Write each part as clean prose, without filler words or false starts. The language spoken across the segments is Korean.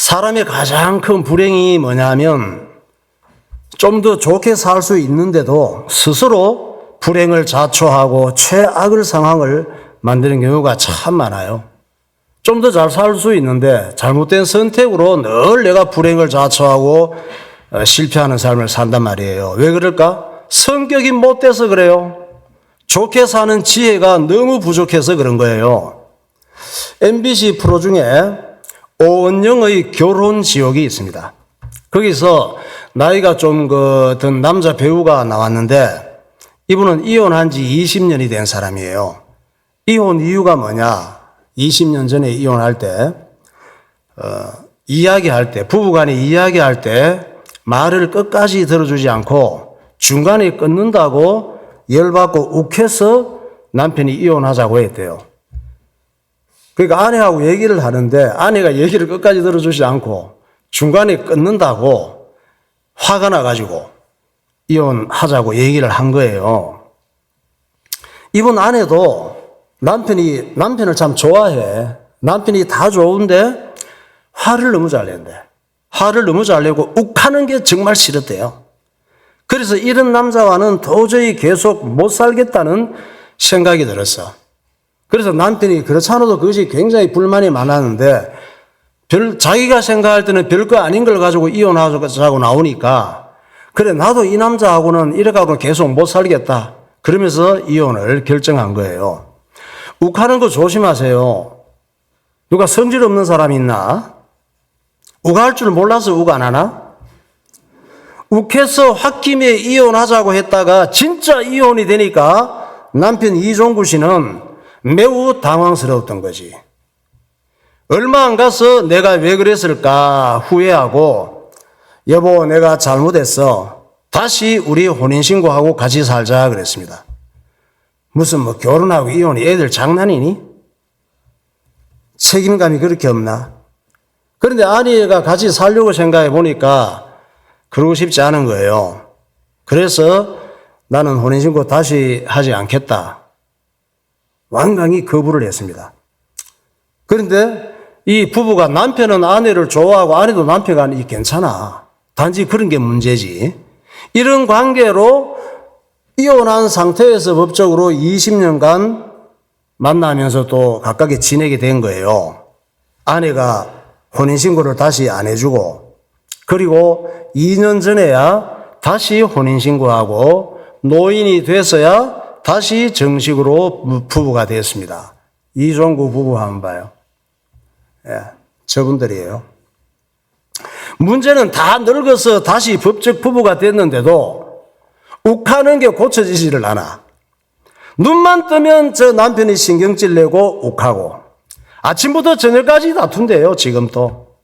사람의 가장 큰 불행이 뭐냐면 좀 더 좋게 살 수 있는데도 스스로 불행을 자초하고 최악의 상황을 만드는 경우가 참 많아요. 좀 더 잘 살 수 있는데 잘못된 선택으로 늘 내가 불행을 자초하고 실패하는 삶을 산단 말이에요. 왜 그럴까? 성격이 못돼서 그래요. 좋게 사는 지혜가 너무 부족해서 그런 거예요. MBC 프로 중에 오은영의 결혼 지옥이 있습니다. 거기서 나이가 좀 든 남자 배우가 나왔는데 이분은 이혼한 지 20년이 된 사람이에요. 이혼 이유가 뭐냐? 20년 전에 이혼할 때, 이야기할 때, 부부간에 이야기할 때 말을 끝까지 들어주지 않고 중간에 끊는다고 열받고 욱해서 남편이 이혼하자고 했대요. 그러니까 아내하고 얘기를 하는데 아내가 얘기를 끝까지 들어주지 않고 중간에 끊는다고 화가 나가지고 이혼하자고 얘기를 한 거예요. 이분 아내도 남편을 참 좋아해. 남편이 다 좋은데 화를 너무 잘 낸대. 화를 너무 잘 내고 욱하는 게 정말 싫었대요. 그래서 이런 남자와는 도저히 계속 못 살겠다는 생각이 들었어. 그래서 남편이 그렇지 않아도 그것이 굉장히 불만이 많았는데 자기가 생각할 때는 별거 아닌 걸 가지고 이혼하자고 나오니까 그래 나도 이 남자하고는 이래가지고 계속 못 살겠다. 그러면서 이혼을 결정한 거예요. 욱하는 거 조심하세요. 누가 성질 없는 사람이 있나? 욱할 줄 몰라서 욱 안 하나? 욱해서 홧김에 이혼하자고 했다가 진짜 이혼이 되니까 남편 이종구 씨는 매우 당황스러웠던 거지. 얼마 안 가서 내가 왜 그랬을까 후회하고 여보 내가 잘못했어. 다시 우리 혼인신고하고 같이 살자 그랬습니다. 무슨 뭐 결혼하고 이혼이 애들 장난이니? 책임감이 그렇게 없나? 그런데 아내가 같이 살려고 생각해 보니까 그러고 싶지 않은 거예요. 그래서 나는 혼인신고 다시 하지 않겠다. 완강히 거부를 했습니다. 그런데 이 부부가 남편은 아내를 좋아하고 아내도 남편이 괜찮아. 단지 그런 게 문제지. 이런 관계로 이혼한 상태에서 법적으로 20년간 만나면서 또 각각이 지내게 된 거예요. 아내가 혼인신고를 다시 안 해주고 그리고 2년 전에야 다시 혼인신고하고 노인이 돼서야 다시 정식으로 부부가 됐습니다. 이종구 부부 한번 봐요. 예, 저분들이에요. 문제는 다 늙어서 다시 법적 부부가 됐는데도 욱하는 게 고쳐지지를 않아. 눈만 뜨면 저 남편이 신경질 내고 욱하고 아침부터 저녁까지 다툰대요. 지금도.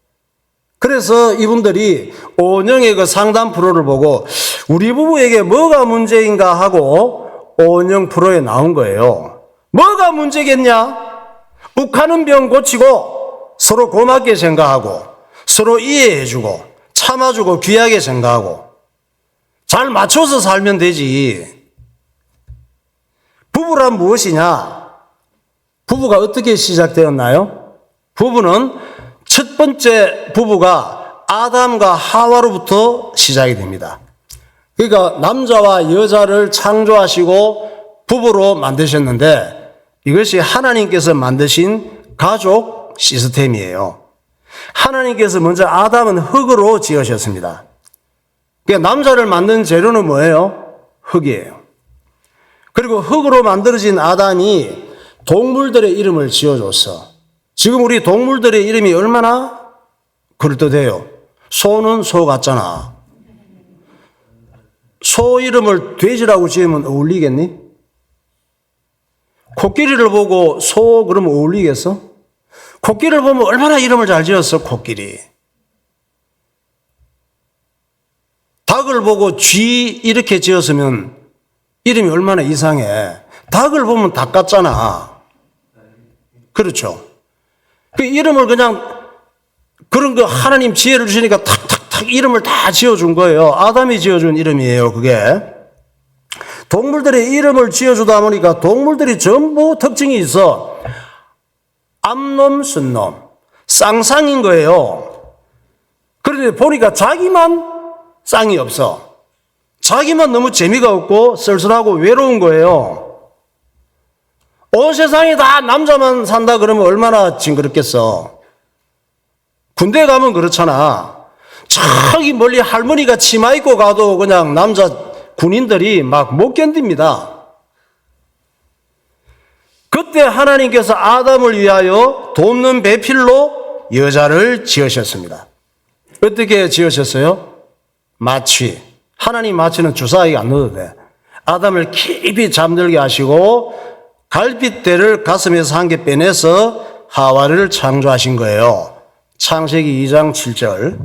그래서 이분들이 오은영의 그 상담 프로를 보고 우리 부부에게 뭐가 문제인가 하고 오은영 프로에 나온 거예요. 뭐가 문제겠냐? 욱하는 병 고치고 서로 고맙게 생각하고 서로 이해해주고 참아주고 귀하게 생각하고 잘 맞춰서 살면 되지. 부부란 무엇이냐? 부부가 어떻게 시작되었나요? 부부는 첫 번째 부부가 아담과 하와로부터 시작이 됩니다. 그러니까 남자와 여자를 창조하시고 부부로 만드셨는데 이것이 하나님께서 만드신 가족 시스템이에요. 하나님께서 먼저 아담은 흙으로 지으셨습니다. 그러니까 남자를 만든 재료는 뭐예요? 흙이에요. 그리고 흙으로 만들어진 아담이 동물들의 이름을 지어줬어. 지금 우리 동물들의 이름이 얼마나 그럴듯해요. 소는 소 같잖아. 소 이름을 돼지라고 지으면 어울리겠니? 코끼리를 보고 소 그러면 어울리겠어? 코끼리를 보면 얼마나 이름을 잘 지었어, 코끼리. 닭을 보고 쥐 이렇게 지었으면 이름이 얼마나 이상해. 닭을 보면 닭 같잖아. 그렇죠. 그 이름을 그냥 그런 거 하나님 지혜를 주시니까 탁탁탁 이름을 다 지어준 거예요. 아담이 지어준 이름이에요, 그게. 동물들의 이름을 지어주다 보니까 동물들이 전부 특징이 있어. 암놈, 순놈. 쌍쌍인 거예요. 그런데 보니까 자기만 쌍이 없어. 자기만 너무 재미가 없고 쓸쓸하고 외로운 거예요. 온 세상이 다 남자만 산다 그러면 얼마나 징그럽겠어. 군대 가면 그렇잖아. 저기 멀리 할머니가 치마 입고 가도 그냥 남자 군인들이 막 못 견딥니다. 그때 하나님께서 아담을 위하여 돕는 배필로 여자를 지으셨습니다. 어떻게 지으셨어요? 마취. 하나님 마취는 주사위에 안 넣어도 돼. 아담을 깊이 잠들게 하시고 갈빗대를 가슴에서 한 개 빼내서 하와를 창조하신 거예요. 창세기 2장 7절.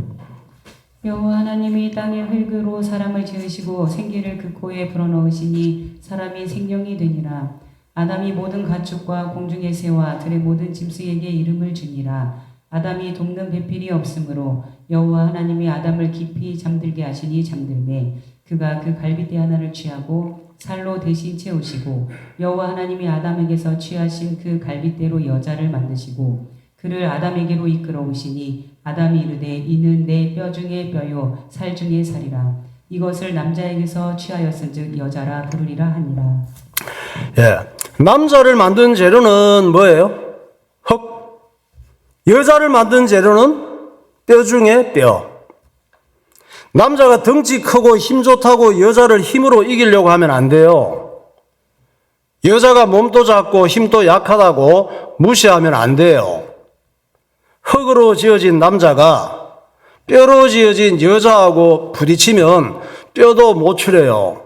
여호와 하나님이 땅의 흙으로 사람을 지으시고 생기를 그 코에 불어넣으시니 사람이 생명이 되니라. 아담이 모든 가축과 공중의 새와 들의 모든 짐승에게 이름을 주니라. 아담이 돕는 배필이 없으므로 여호와 하나님이 아담을 깊이 잠들게 하시니 잠들매 그가 그 갈빗대 하나를 취하고 살로 대신 채우시고 여호와 하나님이 아담에게서 취하신 그 갈빗대로 여자를 만드시고 그를 아담에게로 이끌어 오시니 아담이 이르되 이는 내 뼈 중에 뼈요 살 중에 살이라. 이것을 남자에게서 취하였은즉 여자라 부르리라 하니라. 예, 남자를 만든 재료는 뭐예요? 흙. 여자를 만든 재료는 뼈 중에 뼈. 남자가 덩치 크고 힘 좋다고 여자를 힘으로 이기려고 하면 안 돼요. 여자가 몸도 작고 힘도 약하다고 무시하면 안 돼요. 흙으로 지어진 남자가 뼈로 지어진 여자하고 부딪히면 뼈도 못 추려요.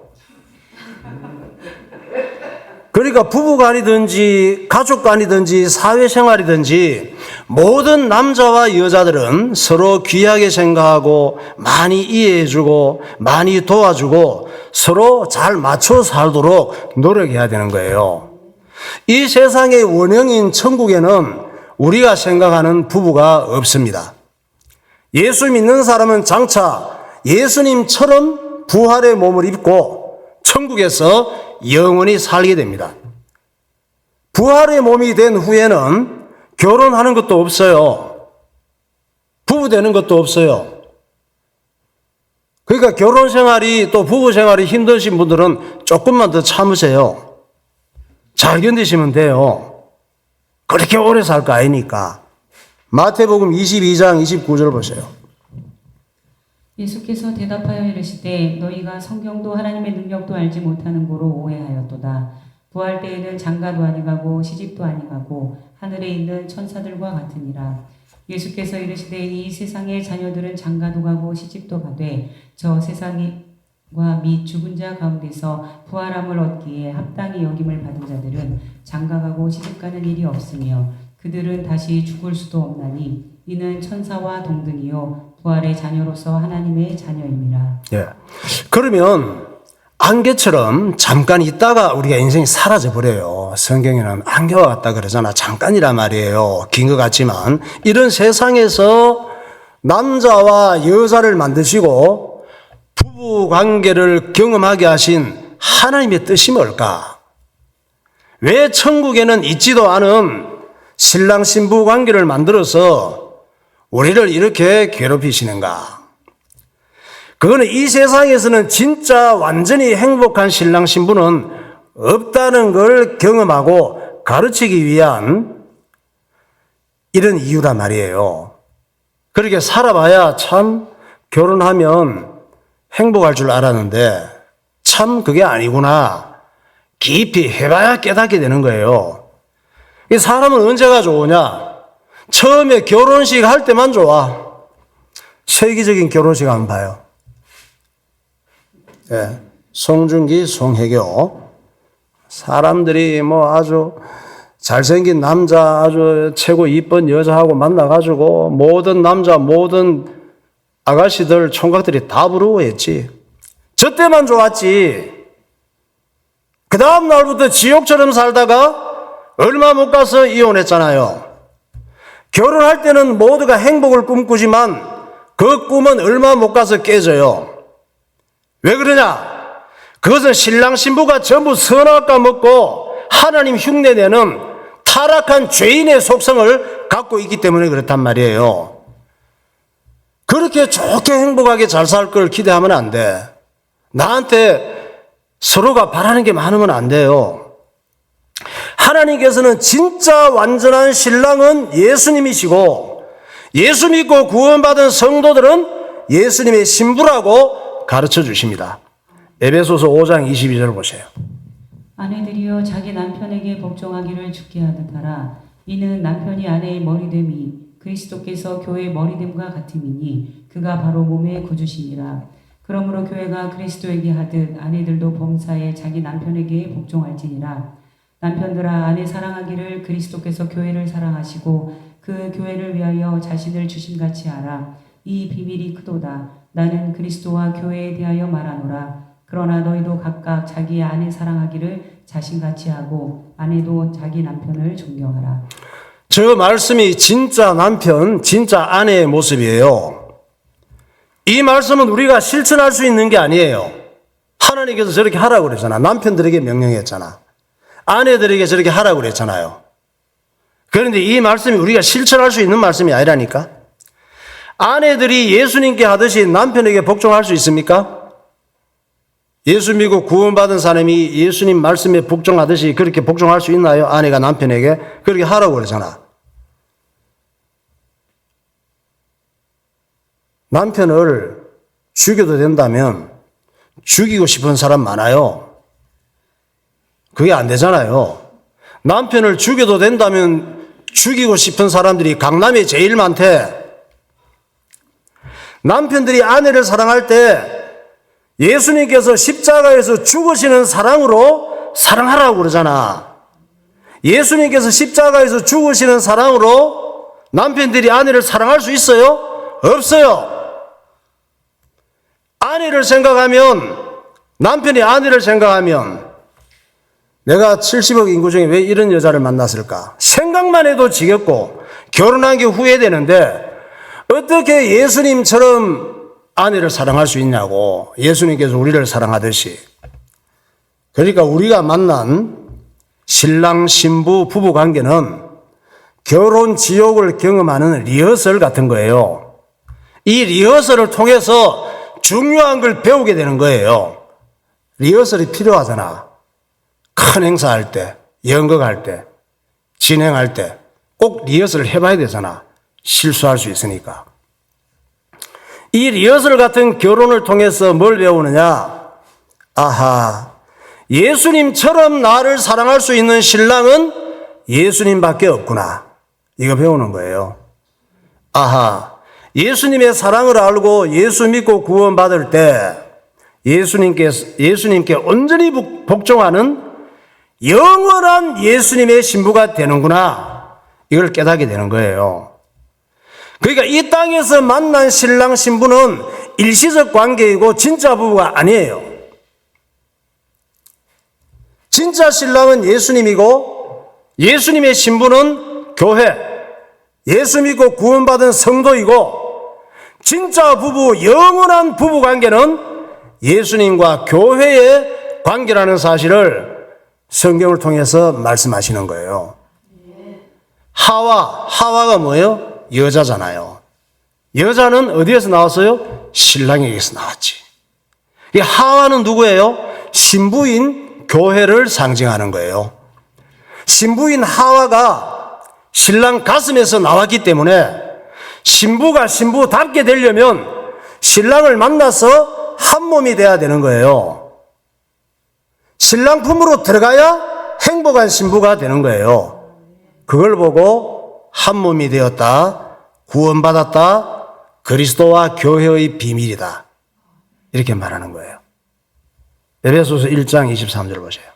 그러니까 부부간이든지 가족간이든지 사회생활이든지 모든 남자와 여자들은 서로 귀하게 생각하고 많이 이해해주고 많이 도와주고 서로 잘 맞춰 살도록 노력해야 되는 거예요. 이 세상의 원형인 천국에는 우리가 생각하는 부부가 없습니다. 예수 믿는 사람은 장차 예수님처럼 부활의 몸을 입고 천국에서 영원히 살게 됩니다. 부활의 몸이 된 후에는 결혼하는 것도 없어요. 부부 되는 것도 없어요. 그러니까 결혼 생활이 또 부부 생활이 힘드신 분들은 조금만 더 참으세요. 잘 견디시면 돼요. 그렇게 오래 살 거 아니니까. 마태복음 22장 29절 보세요. 예수께서 대답하여 이르시되 너희가 성경도 하나님의 능력도 알지 못하는 고로 오해하였도다. 부활 때에는 장가도 아니가고 시집도 아니가고 하늘에 있는 천사들과 같으니라. 예수께서 이르시되 이 세상의 자녀들은 장가도 가고 시집도 가되 저 세상과 및 죽은 자 가운데서 부활함을 얻기에 합당히 여김을 받은 자들은 장가가고 시집가는 일이 없으며 그들은 다시 죽을 수도 없나니 이는 천사와 동등이요 부활의 자녀로서 하나님의 자녀입니다. 예. 그러면 안개처럼 잠깐 있다가 우리가 인생이 사라져 버려요. 성경에는 안개와 같다 그러잖아. 잠깐이란 말이에요. 긴 것 같지만 이런 세상에서 남자와 여자를 만드시고 부부 관계를 경험하게 하신 하나님의 뜻이 뭘까? 왜 천국에는 있지도 않은 신랑 신부 관계를 만들어서 우리를 이렇게 괴롭히시는가? 그거는 이 세상에서는 진짜 완전히 행복한 신랑 신부는 없다는 걸 경험하고 가르치기 위한 이런 이유란 말이에요. 그렇게 살아봐야 참 결혼하면 행복할 줄 알았는데 참 그게 아니구나. 깊이 해봐야 깨닫게 되는 거예요. 이 사람은 언제가 좋으냐? 처음에 결혼식 할 때만 좋아. 세계적인 결혼식 한번 봐요. 예, 송중기, 송혜교. 사람들이 뭐 아주 잘생긴 남자, 아주 최고 이쁜 여자하고 만나가지고 모든 남자, 모든 아가씨들, 총각들이 다 부러워했지. 저 때만 좋았지. 그 다음 날부터 지옥처럼 살다가 얼마 못 가서 이혼했잖아요. 결혼할 때는 모두가 행복을 꿈꾸지만 그 꿈은 얼마 못 가서 깨져요. 왜 그러냐? 그것은 신랑 신부가 전부 선악과 먹고 하나님 흉내내는 타락한 죄인의 속성을 갖고 있기 때문에 그렇단 말이에요. 그렇게 좋게 행복하게 잘 살 걸 기대하면 안 돼. 나한테 서로가 바라는 게 많으면 안 돼요. 하나님께서는 진짜 완전한 신랑은 예수님이시고 예수 믿고 구원받은 성도들은 예수님의 신부라고 가르쳐 주십니다. 에베소서 5장 22절 보세요. 아내들이여 자기 남편에게 복종하기를 주께 하듯 하라. 이는 남편이 아내의 머리됨이 그리스도께서 교회의 머리됨과 같음이니 그가 바로 몸의 구주시니라. 그러므로 교회가 그리스도에게 하듯 아내들도 범사에 자기 남편에게 복종할지니라. 남편들아 아내 사랑하기를 그리스도께서 교회를 사랑하시고 그 교회를 위하여 자신을 주심같이 하라. 이 비밀이 크도다. 나는 그리스도와 교회에 대하여 말하노라. 그러나 너희도 각각 자기의 아내 사랑하기를 자신같이 하고 아내도 자기 남편을 존경하라. 저 말씀이 진짜 남편, 진짜 아내의 모습이에요. 이 말씀은 우리가 실천할 수 있는 게 아니에요. 하나님께서 저렇게 하라고 그랬잖아. 남편들에게 명령했잖아. 아내들에게 저렇게 하라고 그랬잖아요. 그런데 이 말씀이 우리가 실천할 수 있는 말씀이 아니라니까. 아내들이 예수님께 하듯이 남편에게 복종할 수 있습니까? 예수 믿고 구원받은 사람이 예수님 말씀에 복종하듯이 그렇게 복종할 수 있나요? 아내가 남편에게 그렇게 하라고 그러잖아. 남편을 죽여도 된다면 죽이고 싶은 사람 많아요. 그게 안 되잖아요. 남편을 죽여도 된다면 죽이고 싶은 사람들이 강남에 제일 많대. 남편들이 아내를 사랑할 때 예수님께서 십자가에서 죽으시는 사랑으로 사랑하라고 그러잖아. 예수님께서 십자가에서 죽으시는 사랑으로 남편들이 아내를 사랑할 수 있어요? 없어요. 아내를 생각하면, 남편이 아내를 생각하면 내가 70억 인구 중에 왜 이런 여자를 만났을까? 생각만 해도 지겹고 결혼한 게 후회되는데 어떻게 예수님처럼 아내를 사랑할 수 있냐고. 예수님께서 우리를 사랑하듯이. 그러니까 우리가 만난 신랑 신부 부부 관계는 결혼 지옥을 경험하는 리허설 같은 거예요. 이 리허설을 통해서 중요한 걸 배우게 되는 거예요. 리허설이 필요하잖아. 큰 행사할 때, 연극할 때, 진행할 때 꼭 리허설을 해봐야 되잖아. 실수할 수 있으니까. 이 리허설 같은 결혼을 통해서 뭘 배우느냐? 아하, 예수님처럼 나를 사랑할 수 있는 신랑은 예수님밖에 없구나. 이거 배우는 거예요. 아하, 예수님의 사랑을 알고 예수 믿고 구원받을 때 예수님께 온전히 복종하는 영원한 예수님의 신부가 되는구나. 이걸 깨닫게 되는 거예요. 그러니까 이 땅에서 만난 신랑 신부는 일시적 관계이고 진짜 부부가 아니에요. 진짜 신랑은 예수님이고 예수님의 신부는 교회, 예수 믿고 구원받은 성도이고 진짜 부부, 영원한 부부 관계는 예수님과 교회의 관계라는 사실을 성경을 통해서 말씀하시는 거예요. 하와가 뭐예요? 여자잖아요. 여자는 어디에서 나왔어요? 신랑에게서 나왔지. 이 하와는 누구예요? 신부인 교회를 상징하는 거예요. 신부인 하와가 신랑 가슴에서 나왔기 때문에 신부가 신부답게 되려면 신랑을 만나서 한 몸이 돼야 되는 거예요. 신랑 품으로 들어가야 행복한 신부가 되는 거예요. 그걸 보고 한 몸이 되었다, 구원받았다, 그리스도와 교회의 비밀이다. 이렇게 말하는 거예요. 에베소서 1장 23절 보세요.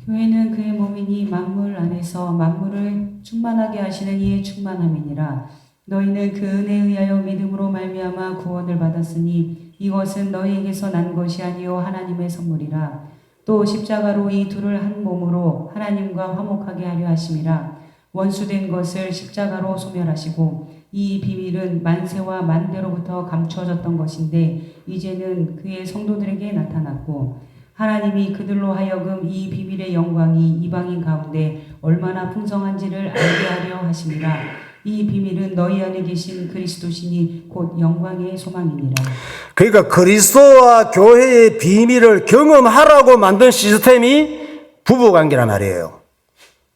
교회는 그의 몸이니 만물 안에서 만물을 충만하게 하시는 이의 충만함이니라. 너희는 그 은혜에 의하여 믿음으로 말미암아 구원을 받았으니 이것은 너희에게서 난 것이 아니요 하나님의 선물이라. 또 십자가로 이 둘을 한 몸으로 하나님과 화목하게 하려 하심이라. 원수된 것을 십자가로 소멸하시고 이 비밀은 만세와 만대로부터 감춰졌던 것인데 이제는 그의 성도들에게 나타났고 하나님이 그들로 하여금 이 비밀의 영광이 이방인 가운데 얼마나 풍성한지를 알게 하려 하심이라. 이 비밀은 너희 안에 계신 그리스도시니 곧 영광의 소망이니라. 그러니까 그리스도와 교회의 비밀을 경험하라고 만든 시스템이 부부관계란 말이에요.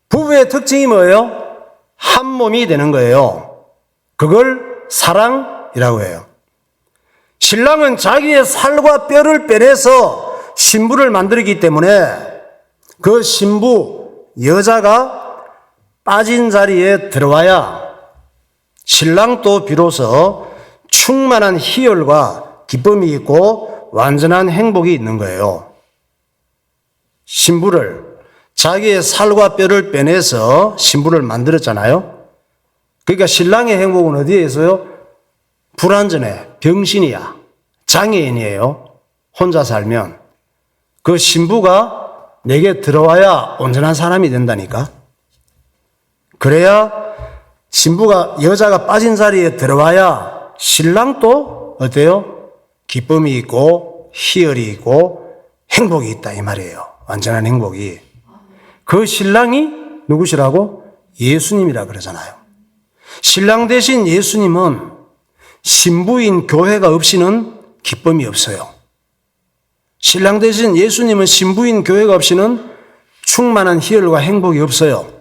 부부의 특징이 뭐예요? 한 몸이 되는 거예요. 그걸 사랑이라고 해요. 신랑은 자기의 살과 뼈를 빼내서 신부를 만들기 때문에 그 신부, 여자가 빠진 자리에 들어와야 신랑도 비로소 충만한 희열과 기쁨이 있고 완전한 행복이 있는 거예요. 신부를, 자기의 살과 뼈를 빼내서 신부를 만들었잖아요. 그러니까 신랑의 행복은 어디에 있어요? 불완전해, 병신이야, 장애인이에요. 혼자 살면. 그 신부가 내게 들어와야 온전한 사람이 된다니까. 그래야 신부가, 여자가 빠진 자리에 들어와야 신랑도 어때요? 기쁨이 있고 희열이 있고 행복이 있다 이 말이에요. 완전한 행복이. 그 신랑이 누구시라고? 예수님이라 그러잖아요. 신랑 대신 예수님은 신부인 교회가 없이는 기쁨이 없어요. 신랑 대신 예수님은 신부인 교회가 없이는 충만한 희열과 행복이 없어요.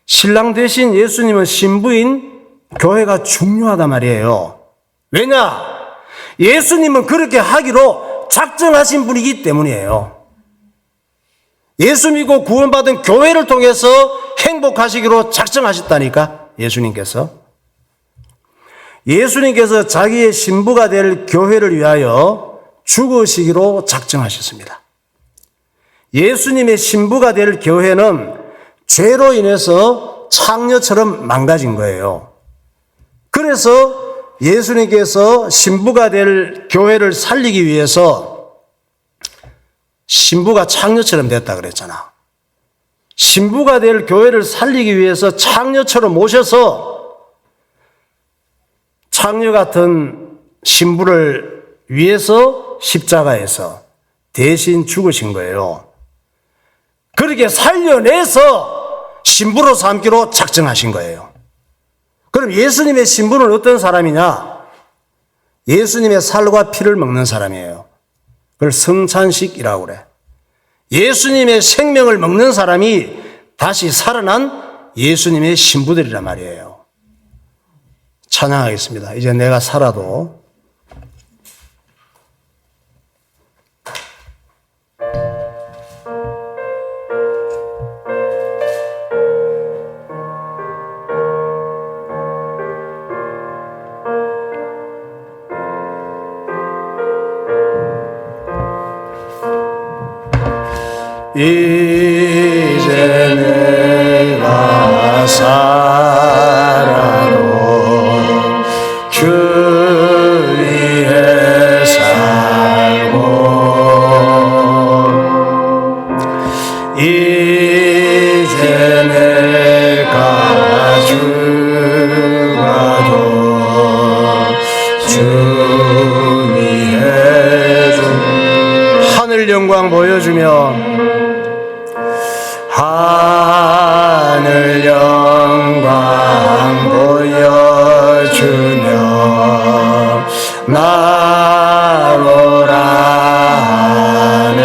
신랑 대신 예수님은 신부인 교회가 중요하단 말이에요. 왜냐? 예수님은 그렇게 하기로 작정하신 분이기 때문이에요. 예수 믿고 구원받은 교회를 통해서 행복하시기로 작정하셨다니까, 예수님께서. 예수님께서 자기의 신부가 될 교회를 위하여 죽으시기로 작정하셨습니다. 예수님의 신부가 될 교회는 죄로 인해서 창녀처럼 망가진 거예요. 그래서 예수님께서 신부가 될 교회를 살리기 위해서 신부가 창녀처럼 됐다 그랬잖아. 신부가 될 교회를 살리기 위해서 창녀처럼 모셔서 창녀 같은 신부를 위해서 십자가에서 대신 죽으신 거예요. 그렇게 살려내서 신부로 삼기로 작정하신 거예요. 그럼 예수님의 신부는 어떤 사람이냐? 예수님의 살과 피를 먹는 사람이에요. 그걸 성찬식이라고 그래. 예수님의 생명을 먹는 사람이 다시 살아난 예수님의 신부들이란 말이에요. 찬양하겠습니다. 이제 내가 살아도 이제 내가 살아도 주 위에 살고 이제 내가 죽어도 주 위에 하늘 영광 보여주며 하늘 영광 보여주며 나로라 하네.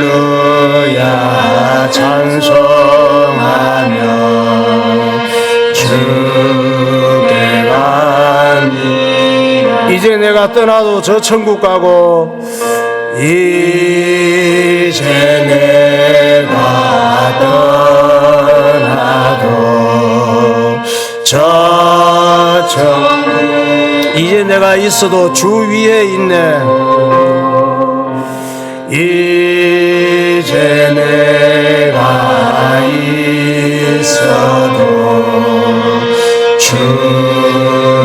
할렐루야 찬송하며 주께 가니 이제 내가 떠나도 저 천국 가고 이제 내가 떠나도 저 천국 이제 내가 있어도 주 위에 있네. 이제 내가 있어도 주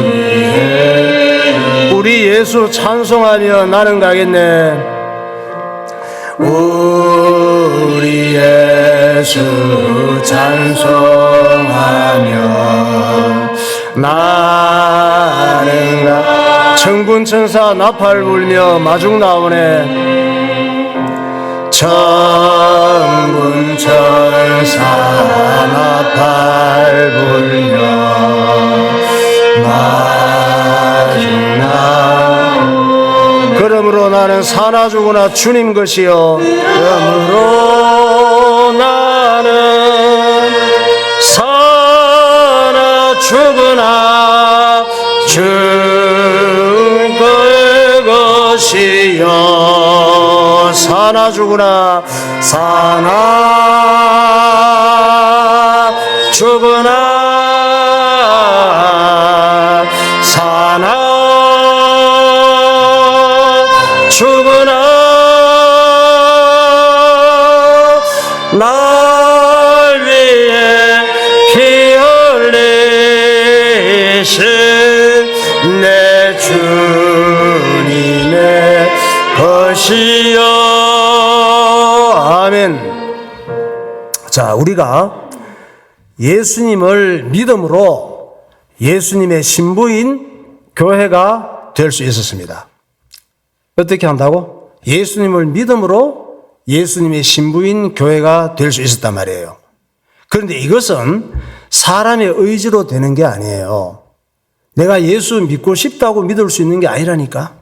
위에 우리 예수 찬송하며 나는 가겠네. 우리 예수 찬송하며 나는 가 천군 천사 나팔 불며 마중 나오네. 천군 천사나 밟으며 마주나 그러므로 나는 사나 죽으나 주님 것이요 그러므로 나는 사나 죽으나 주의 것이요 사나 죽으나 사나 죽으나 사나 죽으나 날 위해 피 흘리신 내 주님의 것이요 아멘. 자, 우리가 예수님을 믿음으로 예수님의 신부인 교회가 될 수 있었습니다. 어떻게 한다고? 예수님을 믿음으로 예수님의 신부인 교회가 될 수 있었단 말이에요. 그런데 이것은 사람의 의지로 되는 게 아니에요. 내가 예수 믿고 싶다고 믿을 수 있는 게 아니라니까.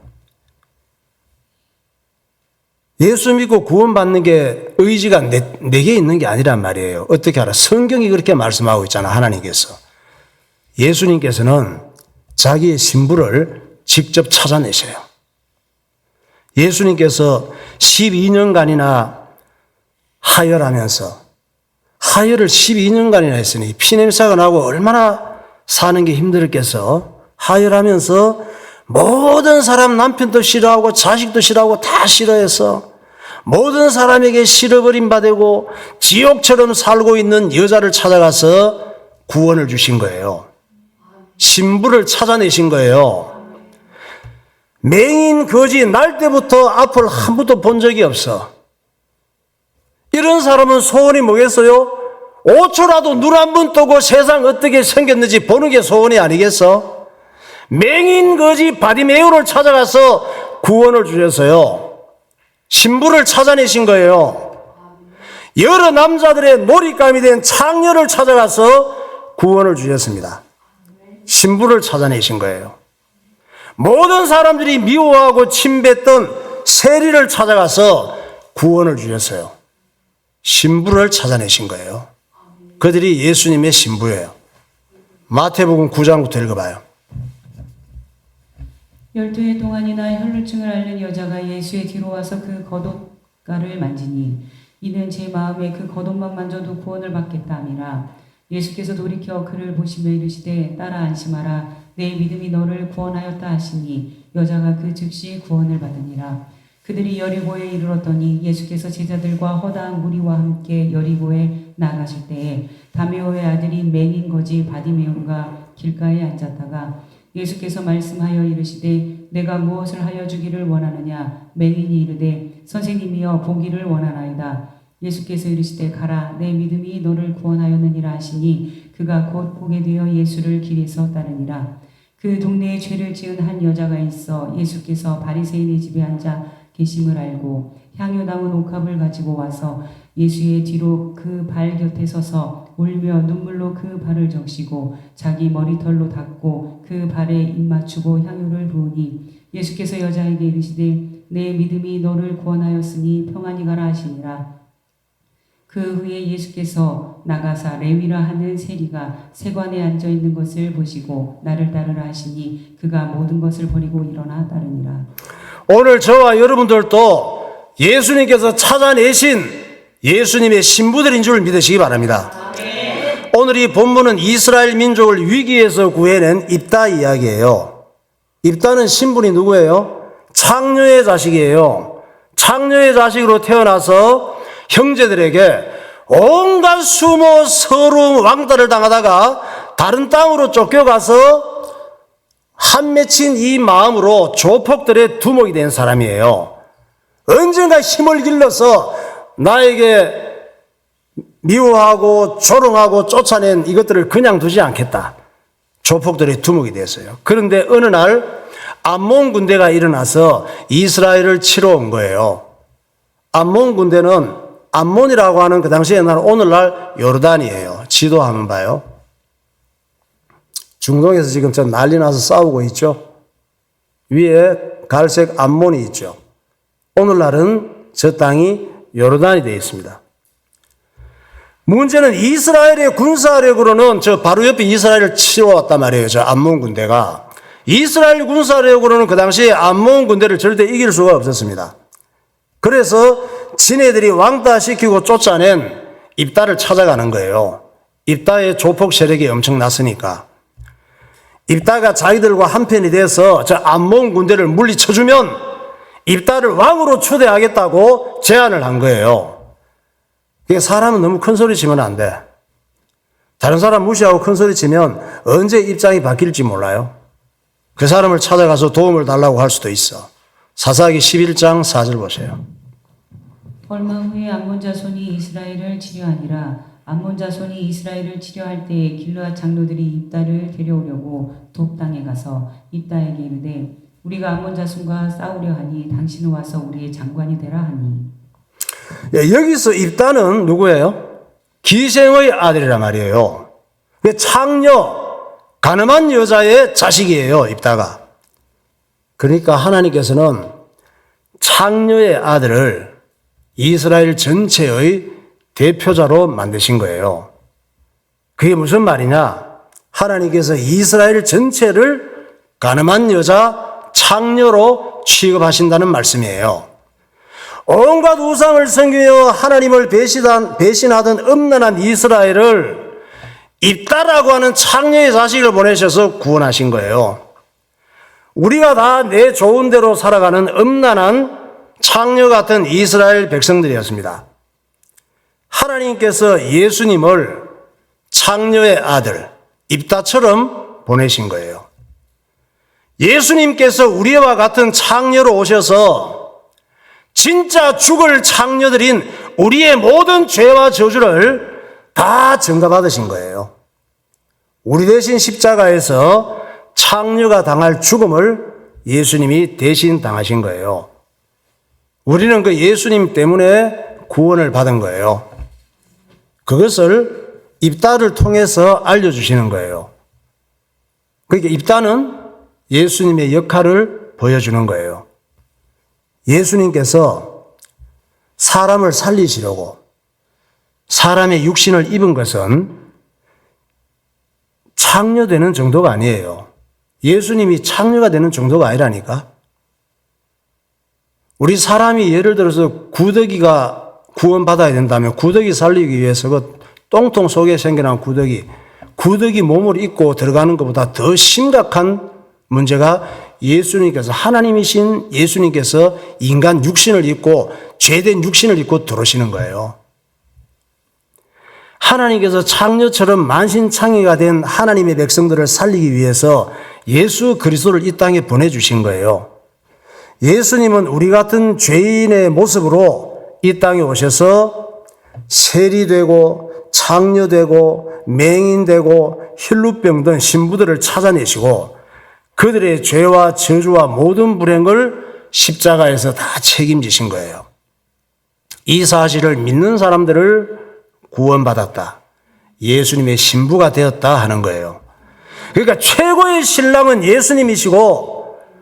예수 믿고 구원받는 게 의지가 내게 있는 게 아니란 말이에요. 어떻게 알아? 성경이 그렇게 말씀하고 있잖아, 하나님께서. 예수님께서는 자기의 신부를 직접 찾아내셔요. 예수님께서 12년간이나 하혈하면서, 하혈을 12년간이나 했으니 피냄새가 나고 얼마나 사는 게 힘들겠어. 하혈하면서 모든 사람 남편도 싫어하고 자식도 싫어하고 다 싫어해서 모든 사람에게 싫어버림 받고 지옥처럼 살고 있는 여자를 찾아가서 구원을 주신 거예요. 신부를 찾아내신 거예요. 맹인 거지 날 때부터 앞을 한 번도 본 적이 없어. 이런 사람은 소원이 뭐겠어요? 5초라도 눈 한 번 뜨고 세상 어떻게 생겼는지 보는 게 소원이 아니겠어? 맹인 거지 바디메오를 찾아가서 구원을 주셔서요. 신부를 찾아내신 거예요. 여러 남자들의 놀잇감이 된 창녀를 찾아가서 구원을 주셨습니다. 신부를 찾아내신 거예요. 모든 사람들이 미워하고 침뱉던 세리를 찾아가서 구원을 주셨어요. 신부를 찾아내신 거예요. 그들이 예수님의 신부예요. 마태복음 9장부터 읽어봐요. 12해 동안이나 혈루증을 앓는 여자가 예수의 뒤로 와서 그 겉옷가를 만지니 이는 제 마음에 그 겉옷만 만져도 구원을 받겠다 함이라. 예수께서 돌이켜 그를 보시며 이르시되 따라 안심하라 내 믿음이 너를 구원하였다 하시니 여자가 그 즉시 구원을 받으니라. 그들이 여리고에 이르렀더니 예수께서 제자들과 허다한 무리와 함께 여리고에 나가실 때에 다메오의 아들인 맹인 거지 바디메오가 길가에 앉았다가 예수께서 말씀하여 이르시되 내가 무엇을 하여 주기를 원하느냐. 맹인이 이르되 선생님이여 보기를 원하나이다. 예수께서 이르시되 가라 내 믿음이 너를 구원하였느니라 하시니 그가 곧 보게 되어 예수를 길에서 따르니라. 그 동네에 죄를 지은 한 여자가 있어 예수께서 바리새인의 집에 앉아 계심을 알고 향유 담은 옥합을 가지고 와서 예수의 뒤로 그 발 곁에 서서 울며 눈물로 그 발을 적시고 자기 머리털로 닦고 그 발에 입 맞추고 향유를 부으니 예수께서 여자에게 이르시되 내 믿음이 너를 구원하였으니 평안히 가라 하시니라. 그 후에 예수께서 나가사 레위라 하는 세리가 세관에 앉아 있는 것을 보시고 나를 따르라 하시니 그가 모든 것을 버리고 일어나 따르니라. 오늘 저와 여러분들도 예수님께서 찾아내신 예수님의 신부들인 줄 믿으시기 바랍니다. 오늘 이 본문은 이스라엘 민족을 위기에서 구해낸 입다 이야기예요. 입다는 신분이 누구예요? 창녀의 자식이에요. 창녀의 자식으로 태어나서 형제들에게 온갖 수모 서러움 왕따를 당하다가 다른 땅으로 쫓겨가서 한 맺힌 이 마음으로 조폭들의 두목이 된 사람이에요. 언젠가 힘을 길러서 나에게 미워하고 조롱하고 쫓아낸 이것들을 그냥 두지 않겠다. 조폭들의 두목이 됐어요. 그런데 어느 날 암몬 군대가 일어나서 이스라엘을 치러 온 거예요. 암몬 군대는 암몬이라고 하는 그 당시 옛날 오늘날 요르단이에요. 지도 한번 봐요. 중동에서 지금 저 난리 나서 싸우고 있죠. 위에 갈색 암몬이 있죠. 오늘날은 저 땅이 요르단이 되어 있습니다. 문제는 이스라엘의 군사력으로는 저 바로 옆에 이스라엘을 치러왔단 말이에요. 저 암몬 군대가. 이스라엘 군사력으로는 그 당시에 암몬 군대를 절대 이길 수가 없었습니다. 그래서 지네들이 왕따시키고 쫓아낸 입다를 찾아가는 거예요. 입다의 조폭 세력이 엄청났으니까. 입다가 자기들과 한편이 돼서 저 암몬 군대를 물리쳐주면 입다를 왕으로 초대하겠다고 제안을 한 거예요. 사람은 너무 큰 소리 치면 안 돼. 다른 사람 무시하고 큰 소리 치면 언제 입장이 바뀔지 몰라요. 그 사람을 찾아가서 도움을 달라고 할 수도 있어. 사사기 11장 4절 보세요. 얼마 후에 암몬 자손이 이스라엘을 치려하니라. 암몬 자손이 이스라엘을 치려할 때에 길르앗 장로들이 입다를 데려오려고 돕당에 가서 입다에게 이르되 우리가 암몬 자손과 싸우려 하니 당신은 와서 우리의 장관이 되라 하니. 여기서 입다는 누구예요? 기생의 아들이란 말이에요. 창녀, 가늠한 여자의 자식이에요, 입다가. 그러니까 하나님께서는 창녀의 아들을 이스라엘 전체의 대표자로 만드신 거예요. 그게 무슨 말이냐? 하나님께서 이스라엘 전체를 가늠한 여자, 창녀로 취급하신다는 말씀이에요. 온갖 우상을 섬기며 하나님을 배신하던 음란한 이스라엘을 입다라고 하는 창녀의 자식을 보내셔서 구원하신 거예요. 우리가 다 내 좋은 대로 살아가는 음란한 창녀 같은 이스라엘 백성들이었습니다. 하나님께서 예수님을 창녀의 아들 입다처럼 보내신 거예요. 예수님께서 우리와 같은 창녀로 오셔서 진짜 죽을 창녀들인 우리의 모든 죄와 저주를 다 전가받으신 거예요. 우리 대신 십자가에서 창녀가 당할 죽음을 예수님이 대신 당하신 거예요. 우리는 그 예수님 때문에 구원을 받은 거예요. 그것을 입다를 통해서 알려주시는 거예요. 그러니까 입다는 예수님의 역할을 보여주는 거예요. 예수님께서 사람을 살리시려고 사람의 육신을 입은 것은 창녀되는 정도가 아니에요. 예수님이 창녀가 되는 정도가 아니라니까. 우리 사람이 예를 들어서 구더기가 구원받아야 된다면 구더기 살리기 위해서 그 똥통 속에 생겨난 구더기 몸을 입고 들어가는 것보다 더 심각한 문제가 예수님께서 하나님이신 예수님께서 인간 육신을 입고 죄된 육신을 입고 들어오시는 거예요. 하나님께서 창녀처럼 만신창이가 된 하나님의 백성들을 살리기 위해서 예수 그리스도를 이 땅에 보내주신 거예요. 예수님은 우리 같은 죄인의 모습으로 이 땅에 오셔서 세리되고 창녀되고 맹인되고 혈루병 든 신부들을 찾아내시고 그들의 죄와 저주와 모든 불행을 십자가에서 다 책임지신 거예요. 이 사실을 믿는 사람들을 구원받았다. 예수님의 신부가 되었다 하는 거예요. 그러니까 최고의 신랑은 예수님이시고